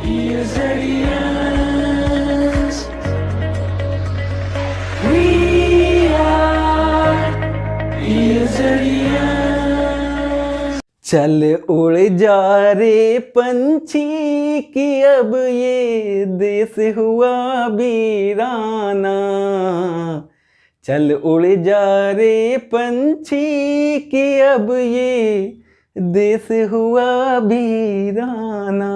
Ears. We are Ears. चल उड़ जा रे पंछी कि अब ये देश हुआ वीराना। चल उड़ जा रे पंछी कि अब ये देश हुआ वीराना।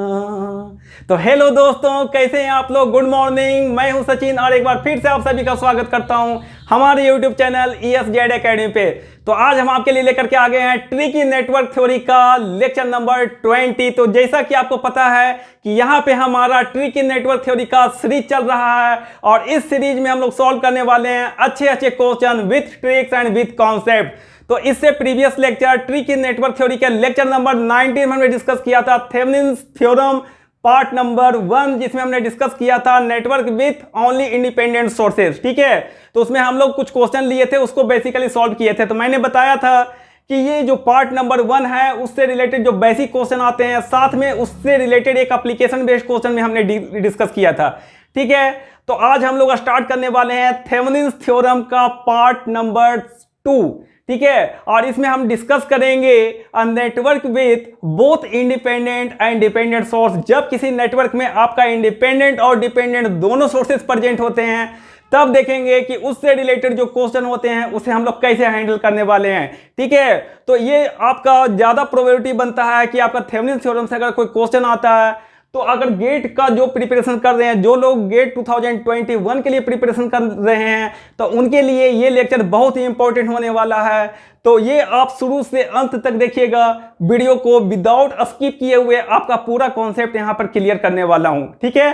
तो हेलो दोस्तों, कैसे हैं आप लोग। गुड मॉर्निंग, मैं हूं सचिन और एक बार फिर से आप सभी का स्वागत करता हूं हमारे यूट्यूब चैनल ESZ एकेडमी पे। तो आज हम आपके लिए लेकर के आ गए हैं ट्रिकी नेटवर्क थ्योरी का लेक्चर नंबर 20। तो जैसा कि आपको पता है कि यहाँ पे हमारा ट्रिकी नेटवर्क थ्योरी का सीरीज चल रहा है और इस सीरीज में हम लोग सॉल्व करने वाले हैं अच्छे question with tricks and with concept. तो इससे previous lecture tricky network theory के लेक्चर नंबर 19 में हमने डिस्कस किया था थेवेनिन्स थ्योरम पार्ट नंबर 1, जिसमें हमने डिस्कस किया था network with only independent sources. ठीक है, तो उसमें हम लोग कुछ क्वेश्चन लिए थे, उसको बेसिकली सॉल्व किए थे। तो मैंने बताया था कि ये जो पार्ट नंबर 1 है उससे रिलेटेड जो बेसिक क्वेश्चन आते हैं, साथ में उससे रिलेटेड एक एप्लीकेशन बेस्ड क्वेश्चन में हमने डिस्कस किया था। ठीक है, तो आज हम लोग स्टार्ट करने वाले हैं थेवेनिन्स थ्योरम का पार्ट नंबर 2। ठीक है, और इसमें हम डिस्कस करेंगे network with both independent and dependent source. जब किसी नेटवर्क में आपका इंडिपेंडेंट और डिपेंडेंट दोनों सोर्सेज प्रेजेंट होते हैं, तब देखेंगे कि उससे रिलेटेड जो क्वेश्चन होते हैं उसे हम लोग कैसे हैंडल करने वाले हैं। ठीक है, तो ये आपका ज्यादा प्रोबेबिलिटी बनता है कि आपका थेवेनिन्स थ्योरम से अगर कोई क्वेश्चन आता है, तो अगर गेट का जो प्रिपरेशन कर रहे हैं, जो लोग गेट 2021 के लिए प्रिपरेशन कर रहे हैं, तो उनके लिए ये लेक्चर बहुत ही इंपॉर्टेंट होने वाला है। तो ये आप शुरू से अंत तक देखिएगा वीडियो को, विदाउट स्किप किए हुए आपका पूरा कॉन्सेप्ट यहाँ पर क्लियर करने वाला हूँ। ठीक है,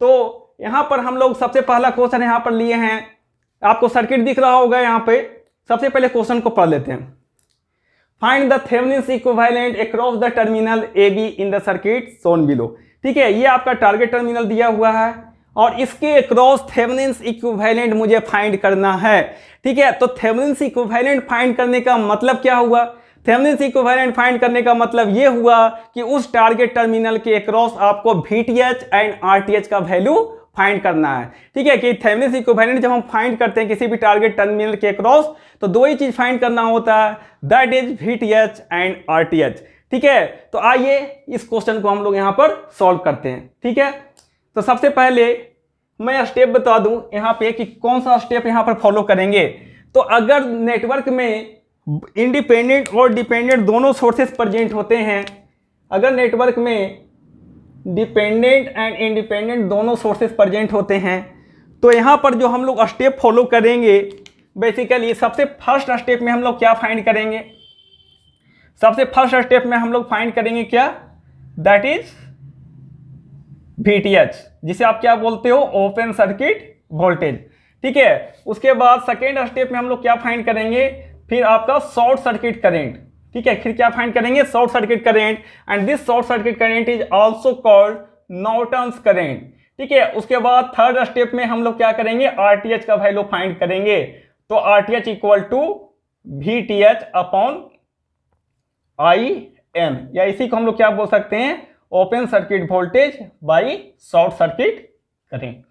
तो यहाँ पर हम लोग सबसे पहला क्वेश्चन यहाँ पर लिए हैं, आपको सर्किट दिख रहा होगा यहाँ पे। सबसे पहले क्वेश्चन को पढ़ लेते हैं। Find the Thevenin's equivalent across the terminal AB in the circuit shown below. ठीक है, ये आपका टारगेट टर्मिनल दिया हुआ है और इसके अक्रॉस थेवेनिन्स इक्विवेलेंट मुझे फाइंड करना है। ठीक है, तो थेवेनिन्स इक्विवेलेंट फाइंड करने का मतलब क्या हुआ। थेवेनिन्स इक्विवेलेंट फाइंड करने का मतलब ये हुआ कि उस टारगेट टर्मिनल के अक्रॉस आपको VTH एंड RTH का वैल्यू फाइंड करना है। ठीक है, कि थेवेनिन्स इक्विवेलेंट जब हम फाइंड करते हैं किसी भी टारगेट टर्मिनल के अक्रॉस, तो दो ही चीज फाइंड करना होता है, that is VTH and RTH। ठीक है, तो आइए इस क्वेश्चन को हम लोग यहाँ पर सॉल्व करते हैं। ठीक है, तो सबसे पहले मैं स्टेप बता दूं यहाँ पे कि कौन सा स्टेप यहाँ पर फॉलो करेंगे। तो अगर नेटवर्क में इंडिपेंडेंट और डिपेंडेंट दोनों सोर्सेस प्रेजेंट होते हैं, अगर नेटवर्क में डिपेंडेंट एंड इंडिपेंडेंट दोनों सोर्सेस प्रेजेंट होते हैं, तो यहाँ पर जो हम लोग स्टेप फॉलो करेंगे, बेसिकली सबसे फर्स्ट स्टेप में हम लोग क्या फाइंड करेंगे। सबसे फर्स्ट स्टेप में हम लोग फाइंड करेंगे क्या, दैट इज VTH, जिसे आप क्या बोलते हो, ओपन सर्किट वोल्टेज। ठीक है, उसके बाद सेकेंड स्टेप में हम लोग क्या फाइंड करेंगे, फिर आपका शॉर्ट सर्किट करेंट। ठीक है, फिर क्या फाइंड करेंगे, short circuit current, and this short circuit current is also called Norton's current. ठीक है, उसके बाद थर्ड स्टेप में हम लोग क्या करेंगे, RTH का वैल्यू फाइंड करेंगे। तो RTH equal to VTH upon IM, या इसी को हम लोग क्या बोल सकते हैं, open circuit voltage by short circuit current.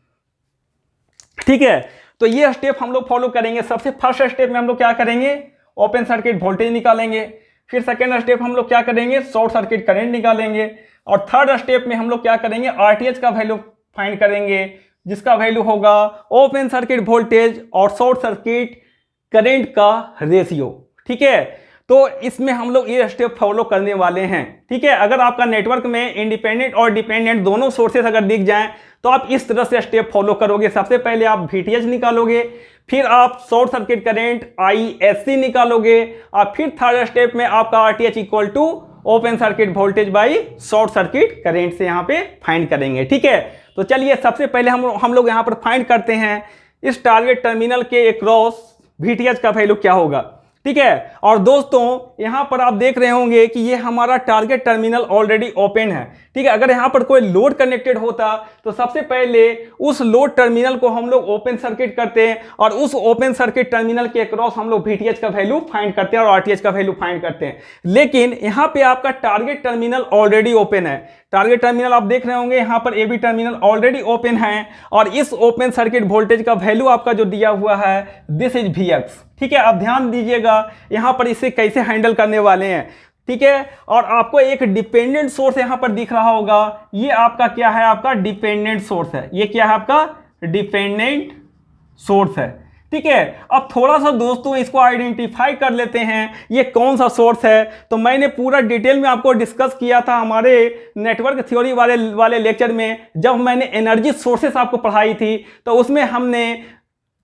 ठीक है, तो ये स्टेप हम लोग फॉलो करेंगे। सबसे फर्स्ट स्टेप में हम लोग क्या करेंगे, ओपन सर्किट वोल्टेज निकालेंगे। फिर सेकेंड स्टेप हम लोग क्या करेंगे, शॉर्ट सर्किट करंट निकालेंगे। और थर्ड स्टेप में हम लोग क्या करेंगे, RTH का वैल्यू फाइंड करेंगे, जिसका वैल्यू होगा ओपन सर्किट वोल्टेज और शॉर्ट सर्किट करंट का रेशियो। ठीक है, तो इसमें हम लोग ये स्टेप फॉलो करने वाले हैं। ठीक है, अगर आपका नेटवर्क में इंडिपेंडेंट और डिपेंडेंट दोनों सोर्सेस अगर दिख जाएं, तो आप इस तरह से स्टेप फॉलो करोगे। सबसे पहले आप VTH निकालोगे, फिर आप शॉर्ट सर्किट करंट ISC निकालोगे, और फिर थर्ड स्टेप में आपका RTH equal to open circuit voltage by short circuit current से यहाँ पे फाइंड करेंगे। ठीक है, तो चलिए सबसे पहले हम लोग यहाँ पर फाइंड करते हैं इस टारगेट टर्मिनल के अक्रॉस VTH का वैल्यू क्या होगा। ठीक है। और दोस्तों यहाँ पर आप देख रहे होंगे कि ये हमारा टारगेट टर्मिनल ऑलरेडी ओपन है, ठीक है। अगर यहाँ पर कोई लोड कनेक्टेड होता तो सबसे पहले उस लोड टर्मिनल को हम लोग ओपन सर्किट करते हैं और उस ओपन सर्किट टर्मिनल के अक्रॉस हम लोग VTH का वैल्यू फाइंड करते हैं और RTH का वैल्यू फाइंड करते हैं। लेकिन यहाँ पे आपका टारगेट टर्मिनल ऑलरेडी ओपन है। टारगेट टर्मिनल आप देख रहे होंगे यहाँ पर AB टर्मिनल ऑलरेडी ओपन है और इस ओपन सर्किट वोल्टेज का वैल्यू आपका जो दिया हुआ है दिस इज VX, ठीक है। आप ध्यान दीजिएगा यहाँ पर इसे कैसे हैंडल करने वाले हैं, ठीक है। और आपको एक डिपेंडेंट सोर्स यहाँ पर दिख रहा होगा, ये आपका क्या है, आपका डिपेंडेंट सोर्स है। ये क्या है, आपका डिपेंडेंट सोर्स है, ठीक है। अब थोड़ा सा दोस्तों इसको आइडेंटिफाई कर लेते हैं ये कौन सा सोर्स है। तो मैंने पूरा डिटेल में आपको डिस्कस किया था हमारे नेटवर्क थ्योरी वाले लेक्चर में, जब मैंने एनर्जी सोर्सेस आपको पढ़ाई थी। तो उसमें हमने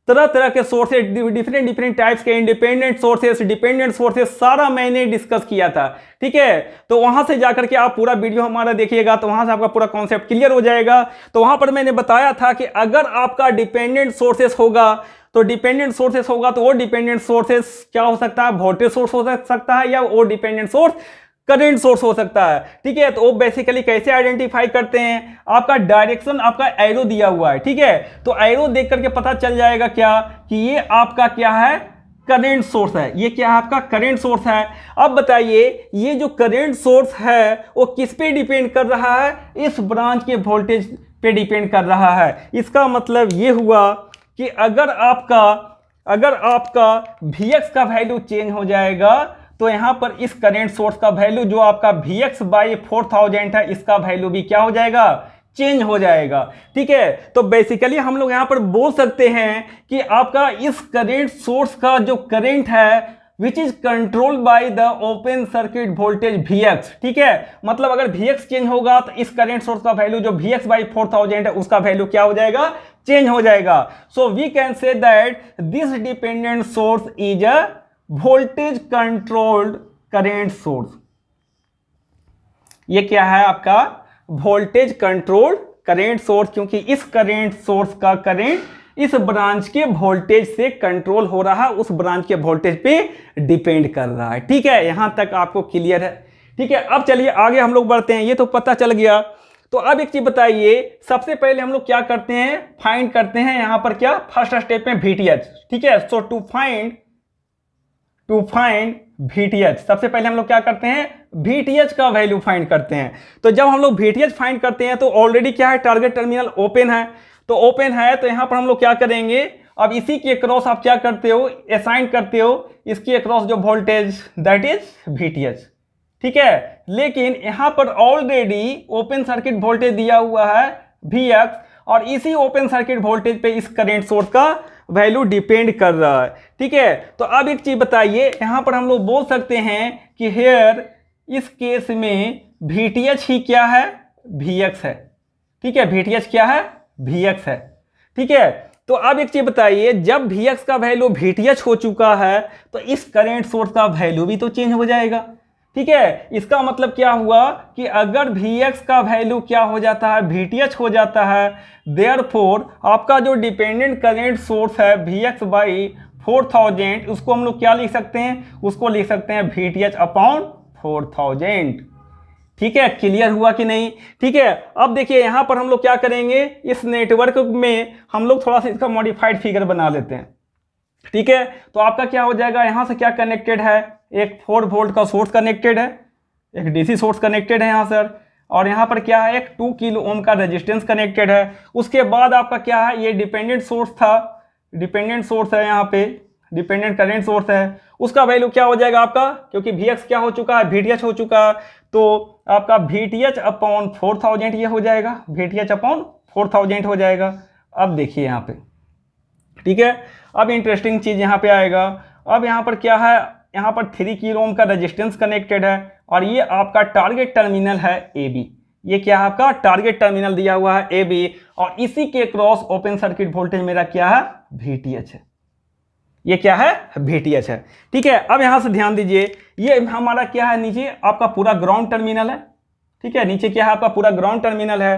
तरह तरह के सोर्सेस, डिफरेंट टाइप्स के इंडिपेंडेंट सोर्सेस, डिपेंडेंट सोर्सेस सारा मैंने डिस्कस किया था, ठीक है। तो वहां से जाकर के आप पूरा वीडियो हमारा देखिएगा तो वहां से आपका पूरा कॉन्सेप्ट क्लियर हो जाएगा। तो वहां पर मैंने बताया था कि अगर आपका डिपेंडेंट सोर्सेस होगा तो वो डिपेंडेंट सोर्सेस क्या हो सकता है, वोल्टेज सोर्स हो सकता है या वो डिपेंडेंट सोर्स करंट सोर्स हो सकता है, ठीक है। तो वो बेसिकली कैसे आइडेंटिफाई करते हैं, आपका डायरेक्शन, आपका एरो दिया हुआ है, ठीक है। तो एरो देख करके पता चल जाएगा क्या कि ये आपका क्या है, करंट सोर्स है। ये क्या है, आपका करंट सोर्स है। अब बताइए ये जो करंट सोर्स है वो किस पे डिपेंड कर रहा है, इस ब्रांच के वोल्टेज पे डिपेंड कर रहा है। इसका मतलब ये हुआ कि अगर आपका Vx का वैल्यू चेंज हो जाएगा तो यहां पर इस करंट सोर्स का वैल्यू जो आपका Vx बाई 4000 है, इसका वैल्यू भी क्या हो जाएगा, चेंज हो जाएगा, ठीक है। तो बेसिकली हम लोग यहां पर बोल सकते हैं कि आपका इस करंट सोर्स का जो करंट है which is controlled by the open circuit voltage Vx, ठीक है। मतलब अगर Vx चेंज होगा तो इस करंट सोर्स का वैल्यू जो Vx बाई 4000 है उसका वैल्यू क्या हो जाएगा, चेंज हो जाएगा। So we can say that this dependent source is a voltage controlled current source. ये क्या है, आपका वोल्टेज कंट्रोल्ड करंट सोर्स, क्योंकि इस करंट सोर्स का करंट इस ब्रांच के वोल्टेज से कंट्रोल हो रहा है, उस ब्रांच के वोल्टेज पे डिपेंड कर रहा है, ठीक है। यहां तक आपको क्लियर है, ठीक है। अब चलिए आगे हम लोग बढ़ते हैं, ये तो पता चल गया। तो अब एक चीज बताइए, सबसे पहले हम लोग क्या करते हैं, फाइंड करते हैं यहां पर क्या, फर्स्ट स्टेप में VTH, ठीक है। सो टू फाइंड VTH, सबसे पहले हम लोग क्या करते हैं, VTH का वैल्यू फाइंड करते हैं। तो जब हम लोग VTH फाइंड करते हैं तो ऑलरेडी क्या है, टारगेट टर्मिनल ओपन है। तो ओपन है तो यहां पर हम लोग क्या करेंगे, अब इसी के अक्रॉस आप क्या करते हो, असाइन करते हो इसके अक्रॉस जो वोल्टेज दैट इज VTH, ठीक है। लेकिन यहां पर ऑलरेडी ओपन सर्किट वोल्टेज दिया हुआ है Vx और इसी ओपन सर्किट वोल्टेज पे इस करंट सोर्स का वैल्यू डिपेंड कर रहा है, ठीक है। तो अब एक चीज बताइए, यहां पर हम लोग बोल सकते हैं कि हेयर इस केस में VTH ही क्या है, Vx है, ठीक है। VTH क्या है, Vx है, ठीक है। तो अब एक चीज बताइए, जब Vx का वैल्यू VTH हो चुका है तो इस करंट सोर्स का वैल्यू भी तो चेंज हो जाएगा, ठीक है। इसका मतलब क्या हुआ कि अगर Vx का वैल्यू क्या हो जाता है, VTH हो जाता है, देयरफॉर आपका जो डिपेंडेंट करंट सोर्स है Vx बाई 4000, उसको हम लोग क्या लिख सकते हैं, उसको लिख सकते हैं VTH अपॉन 4000, ठीक है। क्लियर हुआ कि नहीं, ठीक है। अब देखिए यहां पर हम लोग क्या करेंगे, इस नेटवर्क में हम लोग थोड़ा सा इसका मॉडिफाइड फिगर बना लेते हैं, ठीक है। तो आपका क्या हो जाएगा, यहां से क्या कनेक्टेड है, एक 4 वोल्ट का सोर्स कनेक्टेड है, एक डीसी सोर्स कनेक्टेड है यहाँ सर, और यहाँ पर क्या है, एक 2 किलो ओम का रेजिस्टेंस कनेक्टेड है। उसके बाद आपका क्या है, ये डिपेंडेंट सोर्स था, डिपेंडेंट सोर्स है, यहाँ पे डिपेंडेंट करंट सोर्स है, उसका वैल्यू क्या हो जाएगा आपका, क्योंकि Vx क्या हो चुका है, VTH हो चुका है, तो आपका VTH अपॉन 4000 ये हो जाएगा, VTH अपॉन 4000 हो जाएगा। अब देखिए यहाँ पे, ठीक है। अब इंटरेस्टिंग चीज यहाँ पे आएगा, अब यहाँ पर क्या है, यहाँ पर 3 किलो ओम का रेजिस्टेंस कनेक्टेड है और ये आपका टारगेट टर्मिनल है AB। ये क्या है, आपका टारगेट टर्मिनल दिया हुआ है AB और इसी के क्रॉस ओपन सर्किट वोल्टेज मेरा क्या है, VTH है। ये क्या है, VTH है, ठीक है। अब यहां से ध्यान दीजिए, ये हमारा क्या है, नीचे आपका पूरा ग्राउंड टर्मिनल है, ठीक है। नीचे क्या है, आपका पूरा ग्राउंड टर्मिनल है।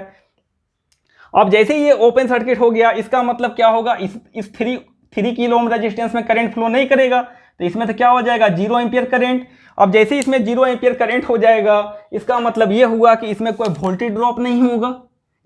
अब जैसे ये ओपन सर्किट हो गया, इसका मतलब क्या होगा, इस 3 किलो ओम रेजिस्टेंस में करंट फ्लो नहीं करेगा, तो इसमें तो क्या हो जाएगा 0 एम्पियर करंट। अब जैसे इसमें 0 एम्पियर करंट हो जाएगा, इसका मतलब ये हुआ कि इसमें कोई वोल्टेज ड्रॉप नहीं होगा,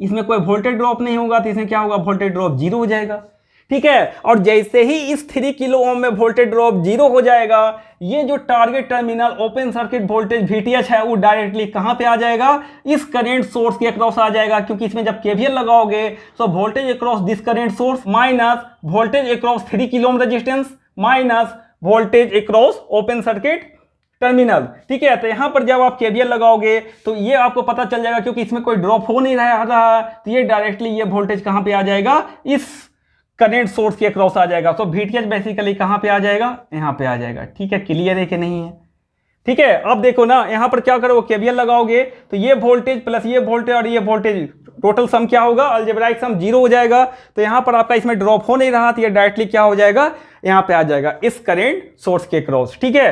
इसमें कोई वोल्टेज ड्रॉप नहीं होगा, तो इसमें क्या होगा वोल्टेज ड्रॉप 0 हो जाएगा। ठीक है, और जैसे ही इस 3 किलो ओम में वोल्टेज ड्रॉप 0 हो जाएगा, ये जो target terminal open circuit voltage VTH है वो डायरेक्टली कहां पे आ जाएगा, इस करंट सोर्स के अक्रॉस आ जाएगा, क्योंकि इसमें जब KVL लगाओगे तो voltage across this current source minus voltage across 3 kilo ohm resistance minus voltage across open circuit terminal. ठीक है, तो यहां पर जब आप KVL लगाओगे तो ये आपको पता चल जाएगा, क्योंकि इसमें कोई ड्रॉप हो नहीं रहा, तो ये डायरेक्टली ये वोल्टेज कहां पे आ जाएगा, इस करंट सोर्स के अक्रॉस आ जाएगा। तो VTH बेसिकली कहां पे आ जाएगा, यहां पे आ जाएगा। ठीक है, क्लियर है कि नहीं है? ठीक है, अब देखो ना यहां पर क्या करो, KVL लगाओगे तो ये वोल्टेज प्लस ये वोल्टेज और ये वोल्टेज टोटल सम क्या होगा, अलजेब्राइक सम 0 हो जाएगा। तो यहां पर आपका इसमें ड्रॉप हो नहीं रहा, तो ये डायरेक्टली क्या हो जाएगा, यहां पे आ जाएगा इस करंट सोर्स के अक्रॉस। ठीक है,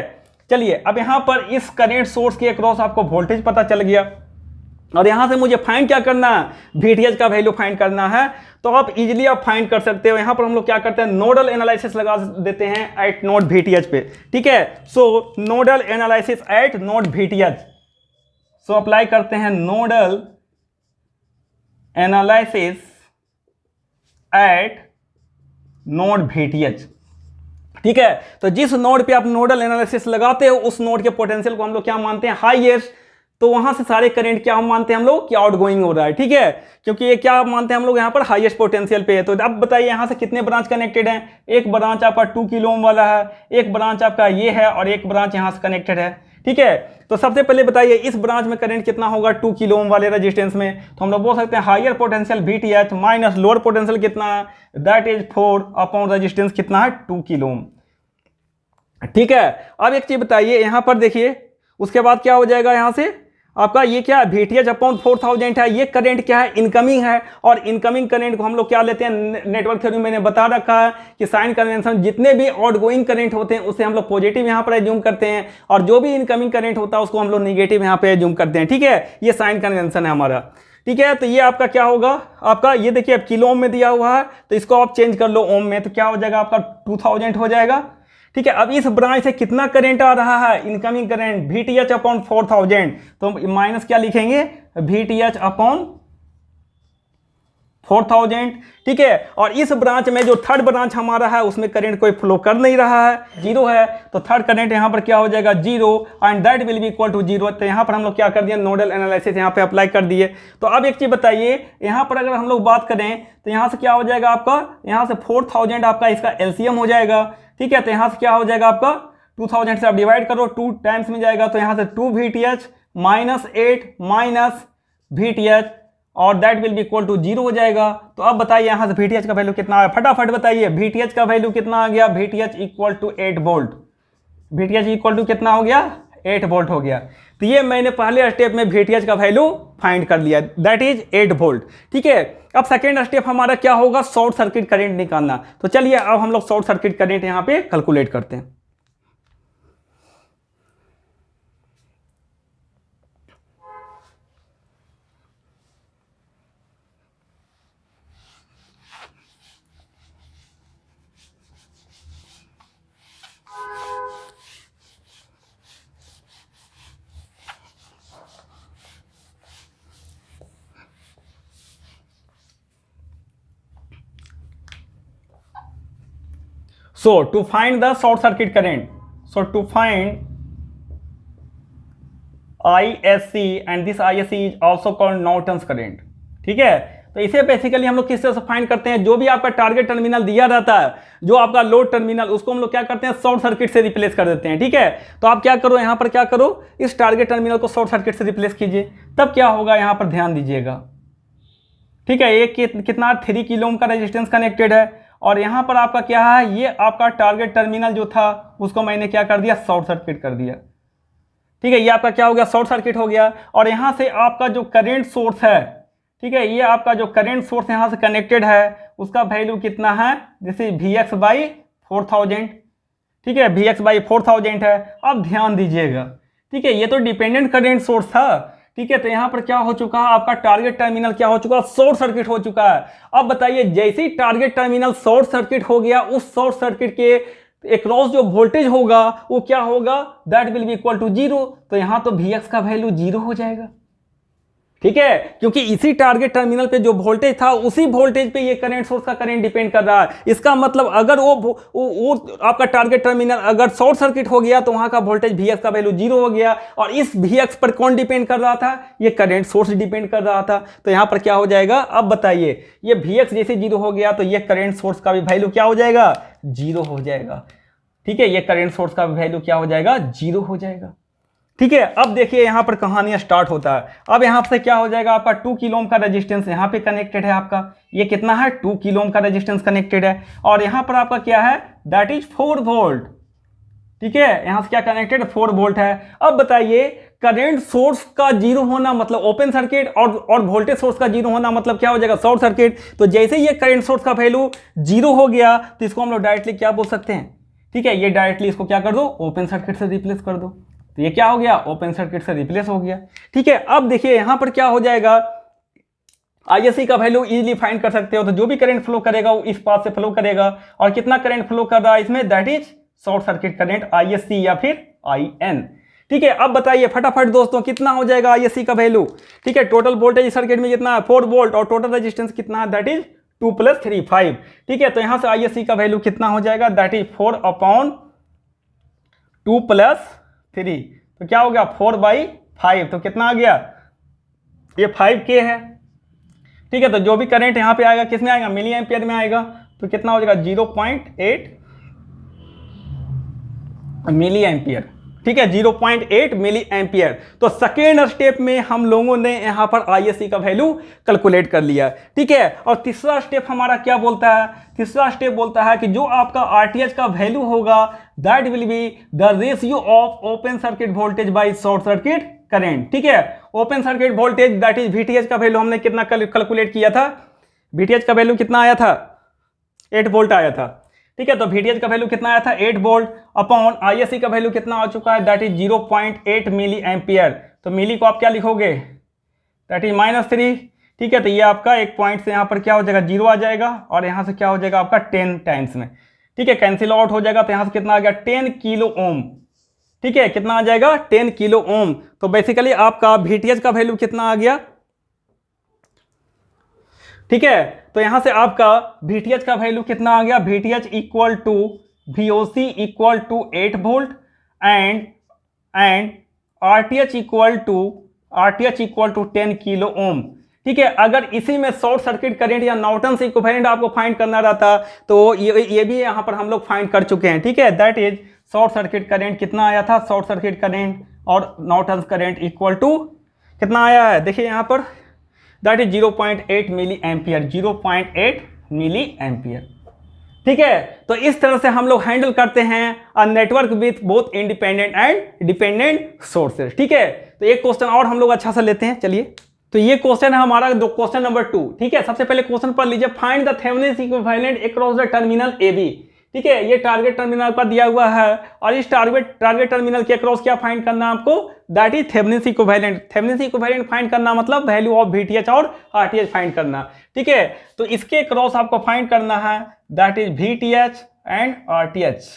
चलिए अब यहां पर इस करंट सोर्स के अक्रॉस आपको वोल्टेज पता चल गया, और यहां से मुझे फाइंड क्या करना है, VTH का वैल्यू फाइंड करना है। तो आप इजीली आप फाइंड कर सकते हो। यहां पर हम लोग क्या करते हैं, नोडल एनालिसिस लगा देते हैं एट नोड VTH पे। ठीक है, so nodal analysis at node VTH, so apply करते हैं nodal analysis at node VTH। ठीक है, तो जिस नोड पे आप नोडल एनालिसिस लगाते हो उस नोड के पोटेंशियल को हम लोग क्या मानते हैं, हाईएस्ट। तो वहां से सारे करंट क्या हम मानते हैं हम लोग कि आउटगोइंग हो रहा है। ठीक है, क्योंकि ये क्या मानते हैं हम लोग यहाँ पर हाईएस्ट पोटेंशियल पे है। तो अब बताइए यहाँ से कितने ब्रांच कनेक्टेड हैं, एक ब्रांच आपका 2 किलो ओम वाला है, एक ब्रांच आपका ये है, और एक ब्रांच यहाँ से कनेक्टेड है। ठीक है, तो सबसे पहले बताइए इस ब्रांच में करंट कितना होगा 2 किलो ओम वाले रेजिस्टेंस में। तो हम लोग बोल सकते हैं higher potential VTH minus lower potential कितना है, दैट इज 4 अपॉन रेजिस्टेंस कितना है 2 किलो ओम। ठीक है, अब एक चीज बताइए यहाँ पर देखिए, उसके बाद क्या हो जाएगा, यहाँ से आपका ये क्या है VTH अपॉन 4000 है, ये करंट क्या है, इनकमिंग है। और इनकमिंग करंट को हम लोग क्या लेते हैं, नेटवर्क थ्योरी में मैंने बता रखा है कि साइन कन्वेंशन जितने भी आउटगोइंग करंट होते हैं उसे हम लोग पॉजिटिव यहाँ पर एज्यूम करते हैं, और जो भी इनकमिंग करंट होता है उसको हम लोग निगेटिव यहाँ पे एज्यूम करते हैं। ठीक है, ये साइन कन्वेंशन है हमारा। ठीक है, तो ये आपका क्या होगा, आपका ये देखिए अब किलो ओम में दिया हुआ है, तो इसको आप चेंज कर लो ओम में, तो क्या हो जाएगा आपका 2000 हो जाएगा। ठीक है, अब इस ब्रांच से कितना करंट आ रहा है, इनकमिंग करंट VTH अपॉन 4000, तो माइनस क्या लिखेंगे, VTH अपॉन 4000। ठीक है, और इस ब्रांच में जो थर्ड ब्रांच हमारा है उसमें करंट कोई फ्लो कर नहीं रहा है, 0 है, तो थर्ड करंट यहाँ पर क्या हो जाएगा 0, and that will be equal to 0। तो यहाँ पर हम लोग क्या कर दिए, नोडल एनालिसिस यहाँ पे अप्लाई कर दिए। तो अब एक चीज बताइए, यहाँ पर अगर हम लोग बात करें तो यहाँ से क्या हो जाएगा आपका, यहाँ से 4000 आपका इसका LCM हो जाएगा। ठीक है, तो यहाँ से क्या हो जाएगा आपका 2000 से आप डिवाइड करो, 2 टाइम्स में जाएगा, तो यहाँ से 2 VTH माइनस 8 माइनस VTH, और that will be equal to 0 हो जाएगा। तो अब बताइए यहाँ से VTH का वैल्यू कितना है, फटाफट बताइए, VTH का वैल्यू कितना आ गया, VTH equal to 8 volt, VTH equal to कितना हो गया, 8 वोल्ट हो गया। तो ये मैंने पहले स्टेप में VTH का वैल्यू फाइंड कर लिया, दैट इज 8 वोल्ट। ठीक है, अब सेकेंड स्टेप हमारा क्या होगा, शॉर्ट सर्किट करंट निकालना। तो चलिए अब हम लोग शॉर्ट सर्किट करंट यहाँ पे कैलकुलेट करते हैं। So to find the short circuit current, so to find ISC and this ISC is also called Norton's current। ठीक है, तो इसे बेसिकली हम लोग किस तरह से फाइंड करते हैं, जो भी आपका टारगेट टर्मिनल दिया रहता है, जो आपका लोड टर्मिनल, उसको हम लोग क्या करते हैं, शॉर्ट सर्किट से रिप्लेस कर देते हैं। ठीक है, तो आप क्या करो, यहाँ पर क्या करो, इस टारगेट टर्मिनल को शॉर्ट सर्किट से रिप्लेस कीजिए, तब क्या होगा, यहाँ पर ध्यान दीजिएगा। ठीक है, ये कितना 3 किलो ओम का रेजिस्टेंस कनेक्टेड है, और यहाँ पर आपका क्या है, ये आपका टारगेट टर्मिनल जो था उसको मैंने क्या कर दिया, शॉर्ट सर्किट कर दिया। ठीक है, ये आपका क्या हो गया, शॉर्ट सर्किट हो गया। और यहाँ से आपका जो करंट सोर्स है, ठीक है, ये आपका जो करंट सोर्स यहाँ से कनेक्टेड है उसका वैल्यू कितना है, जैसे VX बाई 4000। ठीक है, VX बाई 4000 है। अब ध्यान दीजिएगा, ठीक है, ये तो डिपेंडेंट करंट सोर्स था। ठीक है, तो यहाँ पर क्या हो चुका है, आपका टारगेट टर्मिनल क्या हो चुका है, शॉर्ट सर्किट हो चुका है। अब बताइए, जैसे ही टारगेट टर्मिनल शॉर्ट सर्किट हो गया, उस शॉर्ट सर्किट के अक्रॉस जो वोल्टेज होगा वो क्या होगा, that will be equal to 0। तो यहां तो Vx का वैल्यू 0 हो जाएगा, ठीक है, क्योंकि इसी टारगेट टर्मिनल पे जो वोल्टेज था उसी वोल्टेज पे ये करंट सोर्स का करंट डिपेंड कर रहा है। इसका मतलब अगर वो आपका टारगेट टर्मिनल अगर शॉर्ट सर्किट हो गया तो वहां का वोल्टेज Vx का वैल्यू 0 हो गया, और इस Vx पर कौन डिपेंड कर रहा था, ये करंट सोर्स डिपेंड कर रहा था। तो यहां पर क्या हो जाएगा, अब बताइए, ये Vx जैसे 0 हो गया तो ये करंट सोर्स का भी वैल्यू क्या हो जाएगा, 0 हो जाएगा, ठीक है, ये करंट सोर्स का वैल्यू क्या हो जाएगा, 0 हो जाएगा, ठीक है। अब देखिए यहां पर कहानियां स्टार्ट होता है। अब यहां से क्या हो जाएगा, आपका 2 किलो ओम का रेजिस्टेंस यहां पे कनेक्टेड है, आपका ये कितना है, 2 किलो ओम का रेजिस्टेंस कनेक्टेड है, और यहां पर आपका क्या है, दैट इज 4 वोल्ट, ठीक है, यहां से क्या कनेक्टेड, 4 वोल्ट है। अब बताइए करंट सोर्स का 0 होना मतलब ओपन सर्किट, और वोल्टेज सोर्स का 0 होना मतलब क्या हो जाएगा, शॉर्ट सर्किट। तो जैसे ये करंट सोर्स का वैल्यू 0 हो गया तो इसको हम लोग डायरेक्टली क्या बोल सकते हैं, ठीक है, ये डायरेक्टली इसको क्या कर दो, ओपन सर्किट से रिप्लेस कर दो। तो ये क्या हो गया, ओपन सर्किट से रिप्लेस हो गया, ठीक है। अब देखिए यहां पर क्या हो जाएगा, आईएससी का वैल्यू इजीली फाइंड कर सकते हो। तो जो भी करंट फ्लो करेगा वो इस पाथ से फ्लो करेगा, और कितना करंट फ्लो कर रहा है इसमें, that is short circuit current ISC या फिर आईएन, ठीक है। अब बताइए फटाफट दोस्तों कितना हो जाएगा आईएससी का वैल्यू, ठीक है, टोटल वोल्टेज सर्किट में कितना है, 4 वोल्ट, और टोटल रेजिस्टेंस कितना है, दैट इज 2 + 3 5, ठीक है। तो यहां से आईएससी का वैल्यू कितना हो जाएगा, दैट इज 4/2 + 3, तो क्या हो गया 4/5, तो कितना आ गया, ये 5K है, ठीक है। तो जो भी करंट यहां पे आएगा किस में आएगा, मिली एम्पियर में आएगा, तो कितना हो जाएगा 0.8 मिली एम्पियर, ठीक है, 0.8 मिली एम्पियर। तो सेकेंड स्टेप में हम लोगों ने यहां पर आईएससी का वैल्यू कैलकुलेट कर लिया, ठीक है। और तीसरा स्टेप हमारा क्या बोलता है, तीसरा स्टेप बोलता है कि जो आपका आरटीएच का वैल्यू होगा that will be the ratio of open circuit voltage by short circuit current, ठीक है। Open circuit voltage that is VTH का वैल्यू हमने कितना कैलकुलेट किया था, वीटीएच का वैल्यू कितना आया था, 8 वोल्ट आया था, ठीक है। तो वीटीएच का वैल्यू कितना आया था, 8 वोल्ट, अपॉन आईएससी का वैल्यू कितना आ चुका है, दैट इज 0.8 मिली एम्पियर। तो मिली को आप क्या लिखोगे, दैट इज -3, ठीक है। तो ये आपका एक पॉइंट से यहाँ पर क्या हो जाएगा 0 आ जाएगा, और यहाँ से क्या हो जाएगा आपका 10 टाइम्स में, ठीक है, कैंसिल आउट हो जाएगा। तो यहाँ से कितना आ गया 10 किलो ओम, ठीक है, कितना आ जाएगा 10 किलो ओम। तो बेसिकली आपका वीटीएच का वैल्यू कितना आ गया, ठीक है। तो यहां से आपका वीटीएच का वैल्यू कितना आ गया, VTH equal to VOC equal to 8 volt and RTH equal to 10 kilohm, ठीक है। अगर इसी में शॉर्ट सर्किट करंट या नॉर्टन इक्विवेलेंट आपको फाइंड करना रहता तो ये भी यहां पर हम लोग फाइंड कर चुके हैं, ठीक है। That is short circuit current कितना आया था, शॉर्ट सर्किट करंट और नॉर्टन करंट इक्वल टू कितना आया है, देखिए यहां पर that is 0.8 milliampere, 0.8 milliampere, ठीक है। तो इस तरह से हम लोग हैंडल करते हैं a network with both independent and dependent sources, ठीक है। तो एक क्वेश्चन और हम लोग अच्छा सा लेते हैं, चलिए। तो ये क्वेश्चन है हमारा क्वेश्चन नंबर 2, ठीक है। सबसे पहले क्वेश्चन पढ़ लीजिए, find the Thevenin equivalent across the terminal A B, ठीक है। ये टारगेट टर्मिनल पर दिया हुआ है, और इस टारगेट टर्मिनल के अक्रॉस क्या फाइंड करना है आपको, that is Thevenin equivalent. Thevenin equivalent find करना मतलब वैल्यू ऑफ वीटीएच और आरटीएच फाइंड करना, ठीक है। तो इसके अक्रॉस आपको फाइंड करना है that is VTH and RTH,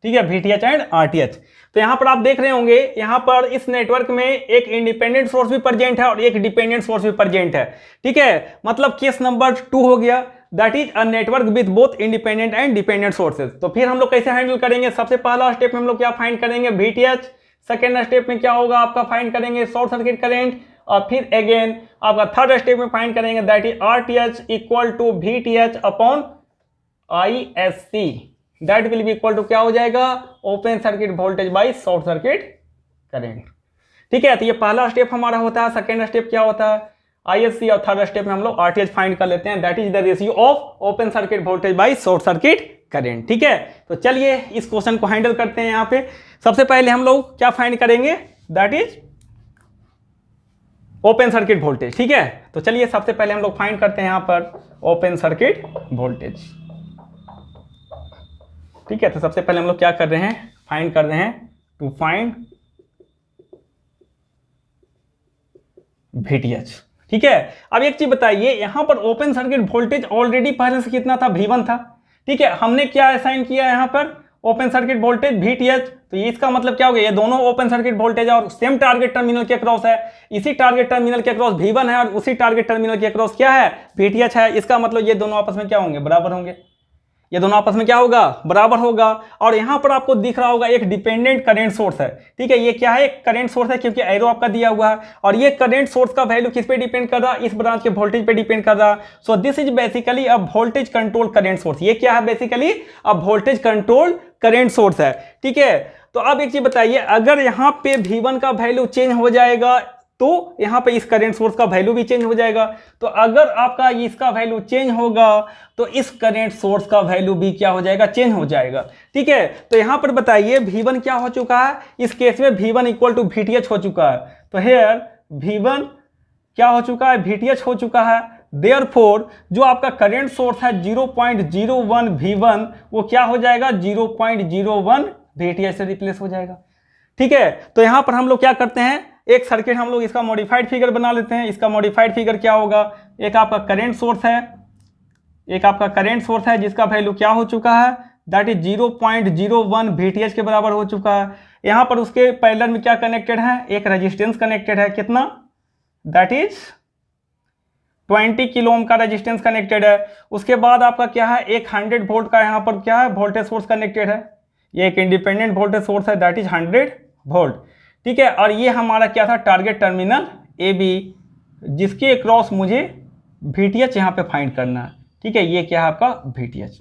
ठीक है, वीटीएच एंड आरटीएच। तो यहां पर आप देख रहे होंगे, यहां पर इस नेटवर्क में एक इंडिपेंडेंट सोर्स भी प्रेजेंट है और एक डिपेंडेंट सोर्स भी प्रेजेंट है, ठीक है। मतलब केस नंबर 2 हो गया, that is a network with both independent and dependent sources. तो फिर हम लोग कैसे हैंडल करेंगे, सबसे पहला स्टेप में हम लोग क्या फाइंड करेंगे, वीटीएच। सेकेंड स्टेप में क्या होगा आपका फाइंड करेंगे शॉर्ट सर्किट करंट, और फिर अगेन आपका थर्ड स्टेप में फाइंड करेंगे that is RTH equal to VTH upon ISC, that will be equal to क्या हो जाएगा, open circuit voltage by short circuit current, ठीक है। तो ये पहला स्टेप हमारा होता है। सेकेंड स्टेप क्या होता है, आईएससी, और थर्ड स्टेप में हम लोग आरटीएच फाइंड कर लेते हैं, that is the ratio of open circuit voltage by short circuit current, ठीक है। तो चलिए इस क्वेश्चन को हैंडल करते हैं। यहाँ पे सबसे पहले हम लोग क्या फाइंड करेंगे, that is open circuit voltage, ठीक है। तो चलिए सबसे पहले हम लोग फाइंड करते हैं यहाँ पर ओपन सर्किट वोल्टेज, ठीक है। तो सबसे पहले हम लोग क्या कर रहे हैं, फाइंड कर रहे हैं टू फाइंड वीटीएच, ठीक है। अब एक चीज बताइए, यहां पर ओपन सर्किट वोल्टेज ऑलरेडी पहले से कितना था, V1 था, ठीक है। हमने क्या असाइन किया यहाँ पर, ओपन सर्किट वोल्टेज VTH। तो ये इसका मतलब क्या हो गया, ये दोनों ओपन सर्किट वोल्टेज और सेम टारगेट टर्मिनल के अक्रॉस है। इसी टारगेट टर्मिनल के अक्रॉस V1 है और उसी टारगेट टर्मिनल के अक्रॉस क्या है, VTH है। इसका मतलब ये दोनों आपस में क्या होंगे, बराबर होंगे। ये दोनों आपस में क्या होगा, बराबर होगा। और यहां पर आपको दिख रहा होगा एक डिपेंडेंट करंट सोर्स है, ठीक है। ये क्या है, एक करंट सोर्स है, क्योंकि एरो आपका दिया हुआ है। और ये करंट सोर्स का वैल्यू किस पे डिपेंड कर रहा है, इस ब्रांच के वोल्टेज पे डिपेंड कर रहा है। So this is basically a voltage control current source. ये क्या है, basically a voltage control current source है, ठीक है। तो अब एक चीज बताइए, अगर यहां पे V1 का वैल्यू चेंज हो जाएगा तो यहां पे इस करंट सोर्स का वैल्यू भी चेंज हो जाएगा। तो अगर आपका इसका वैल्यू चेंज होगा तो इस करंट सोर्स का वैल्यू भी क्या हो जाएगा, चेंज हो जाएगा, ठीक है। तो यहां पर बताइए V1 क्या हो चुका है, इस केस में V1 इक्वल टू VTH हो चुका है। तो हेयर V1 क्या हो चुका है, VTH हो चुका है। देयरफॉर जो आपका करंट सोर्स है 0.01 V1 वो क्या हो जाएगा, 0.01 VTH से रिप्लेस हो जाएगा, ठीक है। तो यहां पर हम लोग क्या करते हैं, एक सर्किट हम लोग इसका मॉडिफाइड फिगर बना लेते हैं। इसका मॉडिफाइड फिगर क्या होगा, एक आपका करंट सोर्स है, एक आपका करंट सोर्स है जिसका वैल्यू क्या हो चुका है, दैट इज 0.01 VTH के बराबर हो चुका है। यहां पर उसके पैरेलल में क्या कनेक्टेड है, एक रेजिस्टेंस कनेक्टेड है, कितना, दैट इज 20 किलो ओम का रेजिस्टेंस कनेक्टेड है। उसके बाद आपका क्या है, एक 100 वोल्ट का यहां पर क्या है, वोल्टेज सोर्स कनेक्टेड है। ये एक इंडिपेंडेंट वोल्टेज सोर्स है, दैट इज 100 वोल्ट, ठीक है। और ये हमारा क्या था, टारगेट टर्मिनल AB, जिसके अक्रॉस मुझे VTH यहां पे फाइंड करना है, ठीक है। ये क्या है आपका VTH,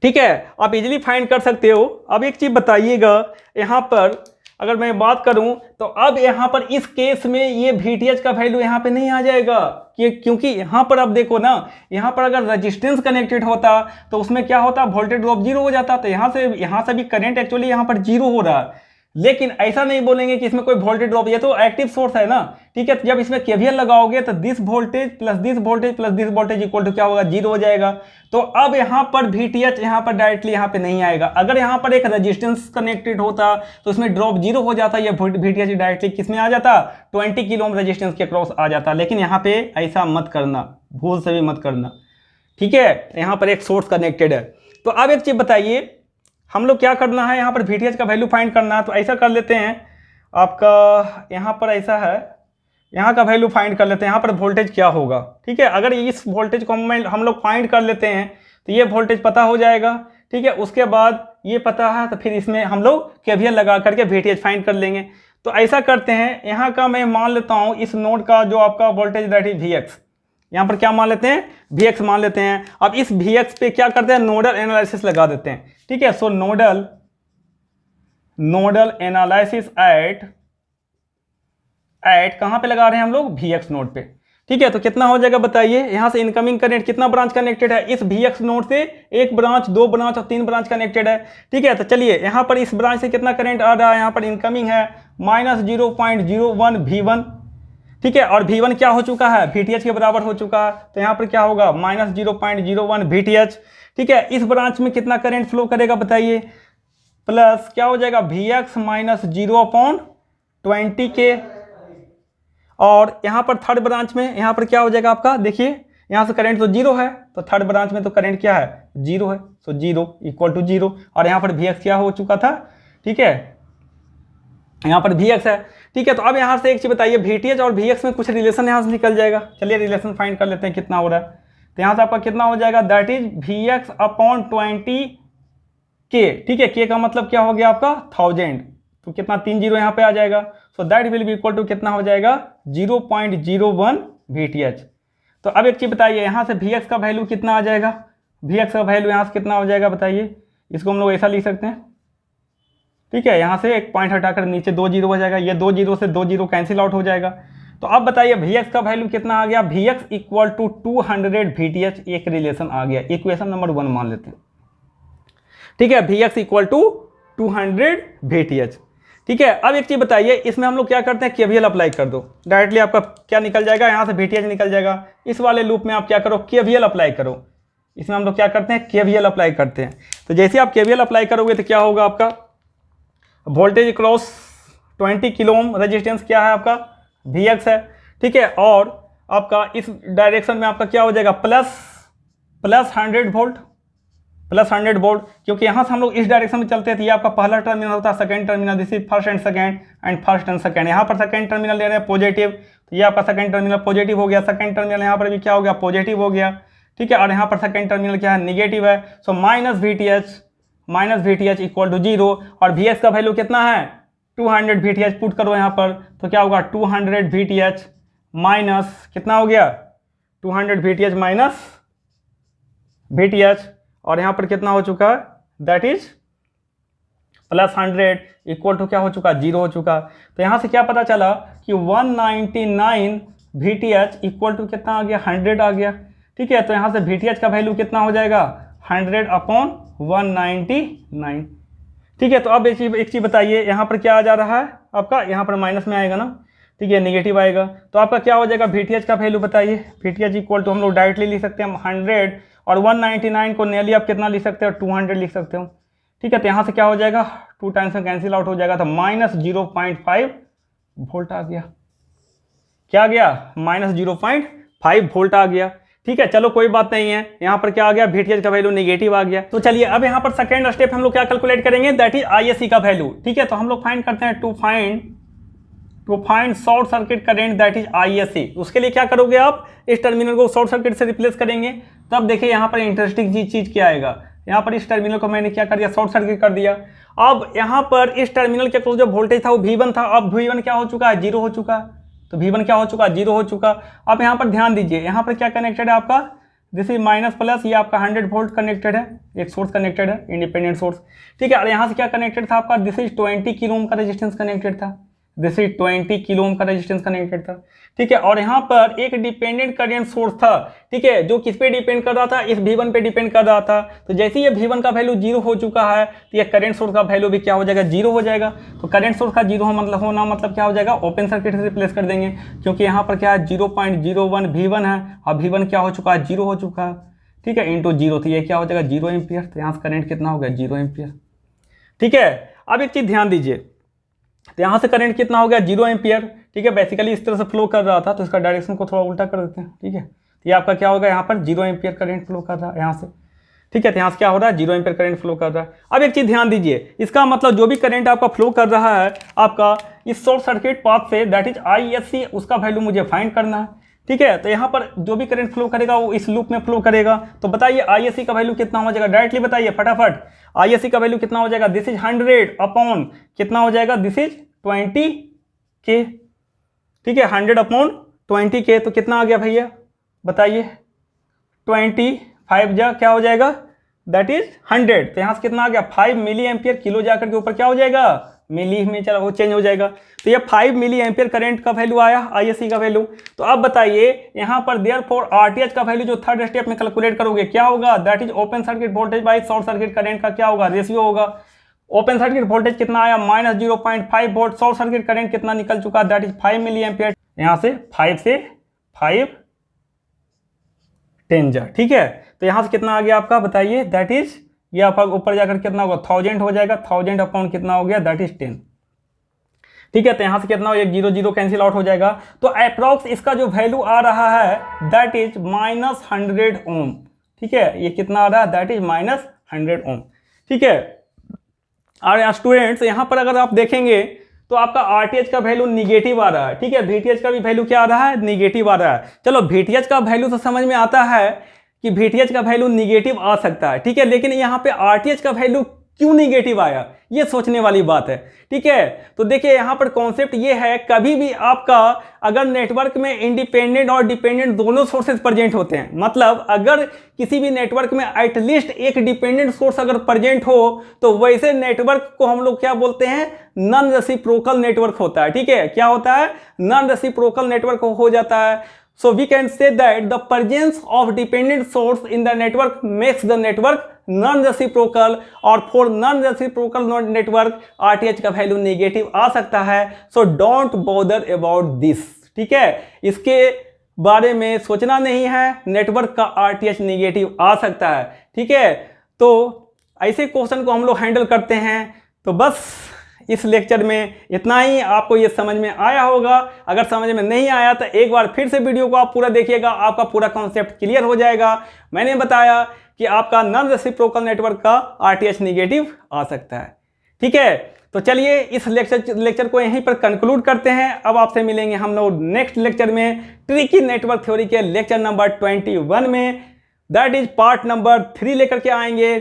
ठीक है। आप इजीली फाइंड कर सकते हो। अब एक चीज बताइएगा, यहां पर अगर मैं बात करूं तो अब यहां पर इस केस में ये VTH का वैल्यू यहां पे नहीं आ जाएगा, क्योंकि यहां पर आप देखो ना, यहां पर अगर रेजिस्टेंस कनेक्टेड होता तो उसमें क्या होता, वोल्टेज ड्रॉप 0 हो जाता। तो यहां से भी करंट एक्चुअली यहां पर 0 हो रहा है, लेकिन ऐसा नहीं बोलेंगे कि इसमें कोई वोल्टेज ड्रॉप, ये तो एक्टिव सोर्स है ना, ठीक है। तो जब इसमें KVL लगाओगे तो this voltage plus this voltage plus this voltage equal to क्या होगा, 0 हो जाएगा। तो अब यहां पर VTH यहां पर डायरेक्टली यहां पे नहीं आएगा। अगर यहां पर एक रेजिस्टेंस कनेक्टेड होता तो उसमें ड्रॉप 0 हो जाता, ये VTH डायरेक्टली किसमें आ जाता, 20 किलो ओम रेजिस्टेंस के क्रॉस आ जाता। लेकिन यहां पे ऐसा मत करना, भूल से भी मत करना, ठीक है। यहां पर एक सोर्स कनेक्टेड है। तो अब एक चीज बताइए, हम लोग क्या करना है, यहाँ पर VTH का वैल्यू फाइंड करना है। तो ऐसा कर लेते हैं, आपका यहाँ पर ऐसा है, यहाँ का वैल्यू फाइंड कर लेते हैं, यहाँ पर वोल्टेज क्या होगा, ठीक है। अगर इस वोल्टेज को हम लोग फाइंड कर लेते हैं तो ये वोल्टेज पता हो जाएगा, ठीक है। उसके बाद ये पता है तो फिर इसमें हम लोग KVL लगा करके VTH फाइंड कर लेंगे। तो ऐसा करते हैं, यहाँ का मैं मान लेता हूँ इस नोड का जो आपका वोल्टेज दैट इज VX, यहाँ पर क्या मान लेते हैं, VX मान लेते हैं। अब इस VX पे क्या करते हैं, नोडल एनालिसिस लगा देते हैं, ठीक है। सो नोडल एनालिसिस एट कहां पे लगा रहे हैं हम लोग, VX नोड पे, ठीक है। तो कितना हो जाएगा बताइए, यहां से इनकमिंग करंट कितना ब्रांच कनेक्टेड है, इस VX नोड से एक ब्रांच, 2 ब्रांच और 3 ब्रांच कनेक्टेड है, ठीक है। तो चलिए यहां पर इस ब्रांच से कितना करंट आ रहा है, यहां पर इनकमिंग है -0.01 V1, ठीक है। और V1 क्या हो चुका है, VTH के बराबर हो चुका है। तो यहां पर क्या होगा, -0.01 VTH, ठीक है। इस ब्रांच में कितना करंट फ्लो करेगा बताइए, प्लस क्या हो जाएगा, VX माइनस 0/20 के। और यहां पर थर्ड ब्रांच में यहां पर क्या हो जाएगा आपका, देखिए यहां से करंट तो 0 है, तो थर्ड ब्रांच में तो करंट क्या है, 0 है। तो 0 इक्वल टू 0। और यहां पर VX क्या हो चुका था, ठीक है, यहां पर VX है, ठीक है। तो अब यहां से एक चीज बताइए, VTH और VX में कुछ रिलेशन यहां से निकल जाएगा। चलिए रिलेशन फाइंड कर लेते हैं कितना हो रहा है। तो यहां से आपका कितना हो जाएगा, दैट इज VX/20 K, ठीक है। K का मतलब क्या हो गया आपका 1000, तो कितना 3 0 यहाँ पे आ जाएगा। So that will be equal to कितना हो जाएगा, 0.01 VTH। तो अब एक चीज बताइए, यहाँ से VX का वैल्यू कितना आ जाएगा, VX का वैल्यू यहाँ से कितना हो जाएगा बताइए। इसको हम लोग ऐसा लिख सकते हैं, ठीक है। यहाँ से एक पॉइंट हटाकर नीचे 2 0 हो जाएगा, ये 2 0 से 2 0 कैंसिल आउट हो जाएगा। तो अब बताइए VX का वैल्यू कितना आ गया, VX इक्वल टू 200 VTH। एक रिलेशन आ गया, इक्वेशन नंबर 1 मान लेते हैं, ठीक है। VX इक्वल टू 200 VTH, ठीक है। अब एक चीज बताइए, इसमें हम लोग क्या करते हैं, KVL अप्लाई कर दो, डायरेक्टली आपका क्या निकल जाएगा, यहाँ से VTH निकल जाएगा। इस वाले लूप में आप क्या करो, KVL अप्लाई करो। इसमें हम लोग क्या करते हैं, KVL अप्लाई करते हैं। तो जैसे आप KVL अप्लाई करोगे तो क्या होगा, आपका voltage cross 20 kilo ohm resistance क्या है आपका, VX है, ठीक है। और आपका इस डायरेक्शन में आपका क्या हो जाएगा, प्लस 100 वोल्ट, प्लस 100 वोल्ट, क्योंकि यहाँ से हम लोग इस डायरेक्शन में चलते हैं तो ये आपका पहला टर्मिनल होता है, second terminal, this is first and second and first and second. यहाँ पर सेकंड टर्मिनल ले रहे हैं पॉजिटिव, तो ये आपका सेकंड टर्मिनल पॉजिटिव हो गया, सेकंड टर्मिनल यहाँ पर भी क्या हो गया, पॉजिटिव हो गया, ठीक है। और यहाँ पर सेकंड टर्मिनल क्या है, निगेटिव है। So minus VTH equal to 0, और VH का वैल्यू कितना है, 200 VTH पुट करो यहाँ पर, तो क्या होगा 200 VTH माइनस कितना हो गया, 200 VTH माइनस VTH, और यहाँ पर कितना हो चुका है, that is plus 100 equal to क्या हो चुका, 0 हो चुका। तो यहाँ से क्या पता चला कि 199 VTH इक्वल टू कितना आ गया, 100 आ गया, ठीक है। तो यहाँ से VTH का वैल्यू कितना हो जाएगा, 100/199, ठीक है। तो अब एक चीज़ बताइए, यहाँ पर क्या आ जा रहा है आपका, यहाँ पर माइनस में आएगा ना, ठीक है, नेगेटिव आएगा, तो आपका क्या हो जाएगा, VTH का वैल्यू बताइए। VTH इक्वल टू हम लोग डायरेक्टली लिख सकते हैं 100, और 199 को नियरली आप कितना लिख सकते हो, 200 लिख सकते हो, ठीक है। तो यहाँ से क्या हो जाएगा, 2 टाइम्स में कैंसिल आउट हो जाएगा, तो -0.5 वोल्ट आ गया, क्या आ गया, -0.5 वोल्ट आ गया, ठीक है। चलो कोई बात नहीं है, यहाँ पर क्या आ गया, VTH का वैल्यू नेगेटिव आ गया। तो चलिए अब यहाँ पर सेकेंड स्टेप हम लोग क्या कैलकुलेट करेंगे, दैट इज ISC का वैल्यू, ठीक है। तो हम लोग फाइंड करते हैं to find short circuit current that is ISC। उसके लिए क्या करोगे आप, इस टर्मिनल को शॉर्ट सर्किट से रिप्लेस करेंगे। तब देखिए यहाँ पर इंटरेस्टिंग चीज क्या आएगा, यहाँ पर इस टर्मिनल को मैंने क्या कर दिया, शॉर्ट सर्किट कर दिया। अब यहाँ पर इस टर्मिनल के क्लोज जो वोल्टेज था वो V1 था, अब V1 क्या हो चुका है, 0 हो चुका। तो V1 क्या हो चुका, 0 हो चुका। अब यहाँ पर ध्यान दीजिए, यहाँ पर क्या कनेक्टेड है आपका, दिस इज माइनस प्लस, ये आपका 100 वोल्ट कनेक्टेड है, एक सोर्स कनेक्टेड है, इंडिपेंडेंट सोर्स, ठीक है। और यहाँ से क्या कनेक्टेड था आपका, दिस इज 20 किलो ओम का रेजिस्टेंस कनेक्टेड था, दिस इज 20 किलो ओम का रेजिस्टेंस कनेक्टेड था, ठीक है। और यहाँ पर एक डिपेंडेंट करंट सोर्स था, ठीक है, जो किस पे डिपेंड कर रहा था, इस V1 पे डिपेंड कर रहा था। तो जैसे ये V1 का वैल्यू 0 हो चुका है, तो ये करंट सोर्स का वैल्यू भी क्या हो जाएगा, 0 हो जाएगा। तो करंट सोर्स का 0 होना मतलब क्या हो जाएगा, ओपन सर्किट से रिप्लेस कर देंगे, क्योंकि यहाँ पर क्या है 0.01 V1 है, और V1 क्या हो चुका है, 0 हो चुका है, ठीक है, इंटू 0, तो ये क्या हो जाएगा 0 एम्पियर। तो यहाँ से करंट कितना हो गया, 0 एम्पियर, ठीक है। अब एक चीज ध्यान दीजिए, तो यहाँ से करंट कितना हो गया, 0 एम्पियर, ठीक है। बेसिकली इस तरह से फ्लो कर रहा था, तो इसका डायरेक्शन को थोड़ा उल्टा कर देते हैं, ठीक है। तो ये आपका क्या होगा, यहाँ पर 0 एम्पियर करंट फ्लो कर रहा है यहाँ से, ठीक है। तो यहाँ से क्या हो रहा है, 0 एम्पियर करंट फ्लो कर रहा है। अब एक चीज़ ध्यान दीजिए, इसका मतलब जो भी करंट आपका फ्लो कर रहा है आपका इस शॉर्ट सर्किट पाथ से, दैट इज ISC, उसका वैल्यू मुझे फाइंड करना है, ठीक है। तो यहाँ पर जो भी करंट फ्लो करेगा वो इस लूप में फ्लो करेगा। तो बताइए ISC का वैल्यू कितना हो जाएगा, डायरेक्टली बताइए फटाफट, ISC का वैल्यू कितना हो जाएगा, दिस इज 100 अपॉन कितना हो जाएगा, दिस इज 20K, ठीक है, 100/20K, तो कितना आ गया भैया बताइए, 25 जा क्या हो जाएगा, दैट इज 100। तो यहाँ से कितना आ गया, 5 मिली एम्पियर, किलो जाकर के ऊपर क्या हो जाएगा, मिली में चला वो चेंज हो जाएगा। तो ये 5 मिली एम्पियर करंट का वैल्यू आया, ISC का वैल्यू। तो अब बताइए यहाँ पर देयरफॉर RTH का वैल्यू जो थर्ड स्टेप में कैलकुलेट करोगे क्या होगा, that is open circuit voltage by short circuit current का क्या होगा, रेशियो होगा। ओपन सर्किट वोल्टेज कितना आया, -0.5 वोल्ट, शॉर्ट सर्किट करंट कितना निकल चुका, दैट इज 5 मिली एम्पियर। यहाँ से 5 से 5 10 जा, ठीक है। तो यहाँ से कितना आ गया आपका बताइए, दैट इज ये आपका ऊपर जाकर कितना होगा, 1000 हो जाएगा, 1000 अपॉन कितना हो गया, दैट इज 10, ठीक है। तो यहाँ से कितना हो, एक 0 0 कैंसिल आउट हो जाएगा। तो अप्रॉक्स इसका जो वैल्यू आ रहा है दैट इज -100 ओम, ठीक है। ये कितना आ रहा है, दैट इज -100 ओम, ठीक है। और स्टूडेंट्स यहाँ पर अगर आप देखेंगे तो आपका RTH का वैल्यू निगेटिव आ रहा है, ठीक है। VTH का भी वैल्यू क्या आ रहा है, निगेटिव आ रहा है। चलो VTH का वैल्यू तो समझ में आता है कि VTH का वैल्यू निगेटिव आ सकता है, ठीक है, लेकिन यहाँ पे RTH का वैल्यू क्यों निगेटिव आया, ये सोचने वाली बात है, ठीक है। तो देखिए यहाँ पर कॉन्सेप्ट ये है, कभी भी आपका अगर नेटवर्क में इंडिपेंडेंट और डिपेंडेंट दोनों सोर्सेज प्रेजेंट होते हैं, मतलब अगर किसी भी नेटवर्क में एटलीस्ट एक डिपेंडेंट सोर्स अगर प्रेजेंट हो, तो वैसे नेटवर्क को हम लोग क्या बोलते हैं, नॉन रेसिप्रोकल नेटवर्क होता है, ठीक है। क्या होता है, नॉन रेसिप्रोकल नेटवर्क हो जाता है। So we can say that the presence of dependent source in the network makes the network non-reciprocal, और for non-reciprocal network RTH का वैल्यू नेगेटिव आ सकता है। So don't bother about this, ठीक है, इसके बारे में सोचना नहीं है, नेटवर्क का RTH नेगेटिव आ सकता है, ठीक है। तो ऐसे क्वेश्चन को हम लोग हैंडल करते हैं। तो बस इस लेक्चर में इतना ही। आपको ये समझ में आया होगा। अगर समझ में नहीं आया तो एक बार फिर से वीडियो को आप पूरा देखिएगा, आपका पूरा कॉन्सेप्ट क्लियर हो जाएगा। मैंने बताया कि आपका नॉन रेसिप्रोकल नेटवर्क का आरटीएच नेगेटिव आ सकता है। ठीक है, तो चलिए इस लेक्चर को यहीं पर कंक्लूड करते हैं। अब आपसे मिलेंगे हम लोग नेक्स्ट लेक्चर में ट्रिकी नेटवर्क थ्योरी के लेक्चर नंबर 21 में। दैट इज पार्ट नंबर 3 लेकर के आएंगे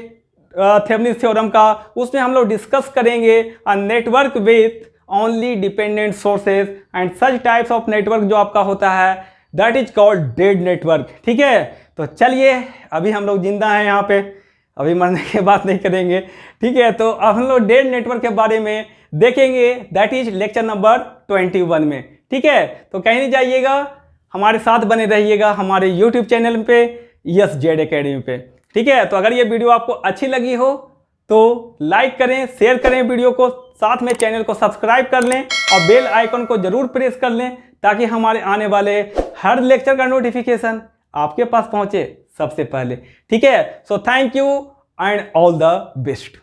थेवेनिन्स थ्योरम का। उसमें हम लोग डिस्कस करेंगे a network with only dependent sources and such types of network जो आपका होता है that is called dead network. ठीक है, तो चलिए अभी हम लोग जिंदा हैं यहाँ पे, अभी मरने के बाद नहीं करेंगे। ठीक है, तो अब हम लोग डेड नेटवर्क के बारे में देखेंगे, दैट इज लेक्चर नंबर 21 में। ठीक है, तो कहीं नहीं जाइएगा, हमारे साथ बने रहिएगा हमारे यूट्यूब चैनल पे यस जेड एकेडमी पे। ठीक है, तो अगर ये वीडियो आपको अच्छी लगी हो तो लाइक करें, शेयर करें वीडियो को, साथ में चैनल को सब्सक्राइब कर लें और बेल आइकन को जरूर प्रेस कर लें ताकि हमारे आने वाले हर लेक्चर का नोटिफिकेशन आपके पास पहुंचे सबसे पहले। ठीक है, so thank you and all the best.